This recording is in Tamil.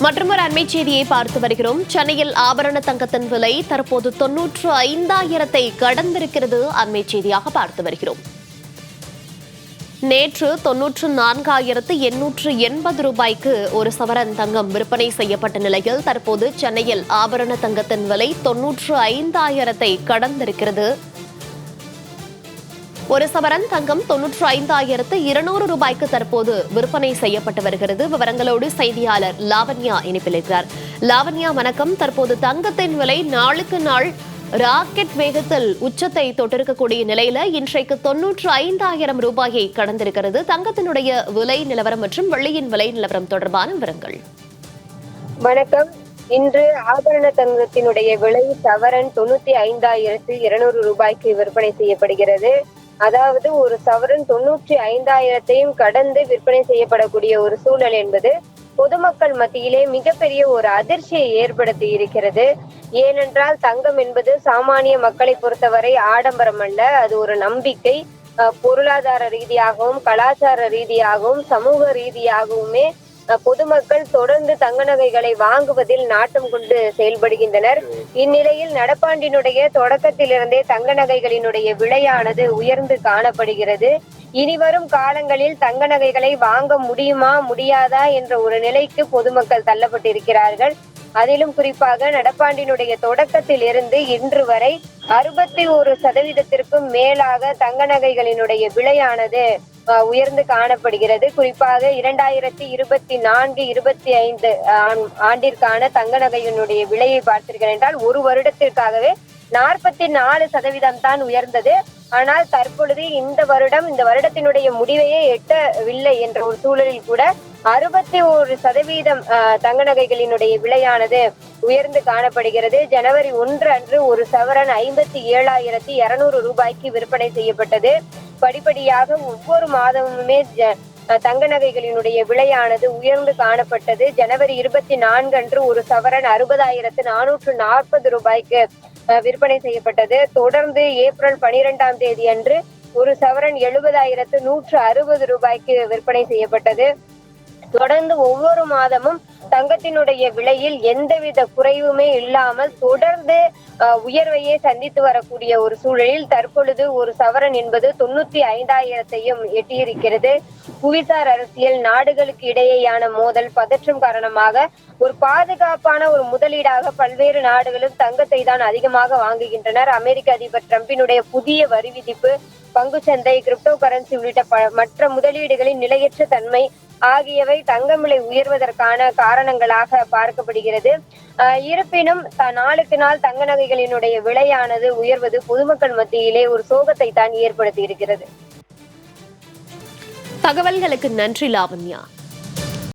மற்றொரு அண்மை செய்தியை பார்த்து வருகிறோம். சென்னையில் ஆபரண தங்கத்தின் விலை தற்போது 95,000 கடந்திருக்கிறது. அண்மை செய்தியாக பார்த்து வருகிறோம். நேற்று 94,880 ரூபாய்க்கு ஒரு சவரன் தங்கம் விற்பனை செய்யப்பட்ட நிலையில் தற்போது சென்னையில் ஆபரண தங்கத்தின் விலை 95,000 கடந்திருக்கிறது. ஒரு சவரன் தங்கம் 95,200 ரூபாய்க்கு தற்போது விற்பனை செய்யப்பட்டு வருகிறது. விவரங்களோடு செய்தியாளர் லாவண்யா இணைப்பில் இருக்கிறார். லாவண்யா, வணக்கம். தற்போது தங்கத்தின் விலை நாளுக்கு நாள் ராக்கெட் வேகத்தில் உச்சத்தை தொட்டிருக்கக்கூடிய நிலையில இன்றைக்கு 95,000 ரூபாயை கடந்திருக்கிறது. தங்கத்தினுடைய விலை நிலவரம் மற்றும் வெள்ளியின் விலை நிலவரம் தொடர்பான விவரங்கள். வணக்கம். இன்று ஆபரண தங்கத்தினுடைய விலை சவரன் 95,200 ரூபாய்க்கு விற்பனை செய்யப்படுகிறது. அதாவது ஒரு சவரன் 95,000 கடந்து விற்பனை செய்யப்படக்கூடிய ஒரு சூழல் என்பது பொதுமக்கள் மத்தியிலே மிகப்பெரிய ஒரு அதிர்ச்சியை ஏற்படுத்தி இருக்கிறது. ஏனென்றால் தங்கம் என்பது சாமானிய மக்களை பொறுத்தவரை ஆடம்பரம் அல்ல, அது ஒரு நம்பிக்கை. பொருளாதார ரீதியாகவும் கலாச்சார ரீதியாகவும் சமூக ரீதியாகவுமே பொதுமக்கள் தொடர்ந்து தங்க நகைகளை வாங்குவதில் நாட்டம் கொண்டு செயல்படுகின்றனர். இந்நிலையில் நடப்பாண்டினுடைய தொடக்கத்திலிருந்தே தங்க நகைகளினுடைய விலையானது உயர்ந்து காணப்படுகிறது. இனிவரும் காலங்களில் தங்க நகைகளை வாங்க முடியுமா முடியாதா என்ற ஒரு நிலைக்கு பொதுமக்கள் தள்ளப்பட்டிருக்கிறார்கள். அதிலும் குறிப்பாக நடப்பாண்டினுடைய தொடக்கத்தில் இருந்து இன்று வரை 61% மேலாக தங்க நகைகளினுடைய விலையானது உயர்ந்து காணப்படுகிறது. குறிப்பாக 2024-25 ஆண்டிற்கான தங்க நகையினுடைய விலையை பார்த்தீர்கள் என்றால் ஒரு வருடத்திற்காகவே 44% தான் உயர்ந்தது. ஆனால் தற்பொழுது இந்த வருடத்தினுடைய முடிவையே எட்டவில்லை என்ற ஒரு சூழலில் கூட 61% தங்க நகைகளினுடைய விலையானது உயர்ந்து காணப்படுகிறது. ஜனவரி 1 அன்று ஒரு சவரன் 57,200 ரூபாய்க்கு விற்பனை செய்யப்பட்டது. படிப்படியாக ஒவ்வொரு மாதமுமே தங்க நகைகளினுடைய விலையானது உயர்ந்து காணப்பட்டது. ஜனவரி 24 அன்று ஒரு சவரன் 60,440 ரூபாய்க்கு விற்பனை செய்யப்பட்டது. தொடர்ந்து ஏப்ரல் 12ஆம் தேதி அன்று ஒரு சவரன் 70,160 ரூபாய்க்கு விற்பனை செய்யப்பட்டது. தொடர்ந்து ஒவ்வொரு மாதமும் தங்கத்தினுடைய விலையில் எந்தவித குறைவுமே இல்லாமல் தொடர்ந்து உயர்வையே சந்தித்து வரக்கூடிய ஒரு சூழலில் தற்பொழுது ஒரு சவரன் என்பது 95,000 எட்டியிருக்கிறது. புவிசார் அரசியல், நாடுகளுக்கு இடையேயான மோதல், பதற்றம் காரணமாக ஒரு பாதுகாப்பான ஒரு முதலீடாக பல்வேறு நாடுகளும் தங்கத்தை தான் அதிகமாக வாங்குகின்றனர். அமெரிக்க அதிபர் டிரம்பினுடைய புதிய வரி விதிப்பு, பங்குச்சந்தை, கிரிப்டோ கரன்சி உள்ளிட்ட மற்ற முதலீடுகளின் நிலையற்ற தன்மை ஆகியவை தங்கம் விலை உயர்வதற்கான காரணங்களாக பார்க்கப்படுகிறது. இருப்பினும் நாளுக்கு நாள் தங்க நகைகளினுடைய விலையானது உயர்வது பொதுமக்கள் மத்தியிலே ஒரு சோகத்தை தான் ஏற்படுத்தி இருக்கிறது. தகவல்களுக்கு நன்றி லாவண்யா.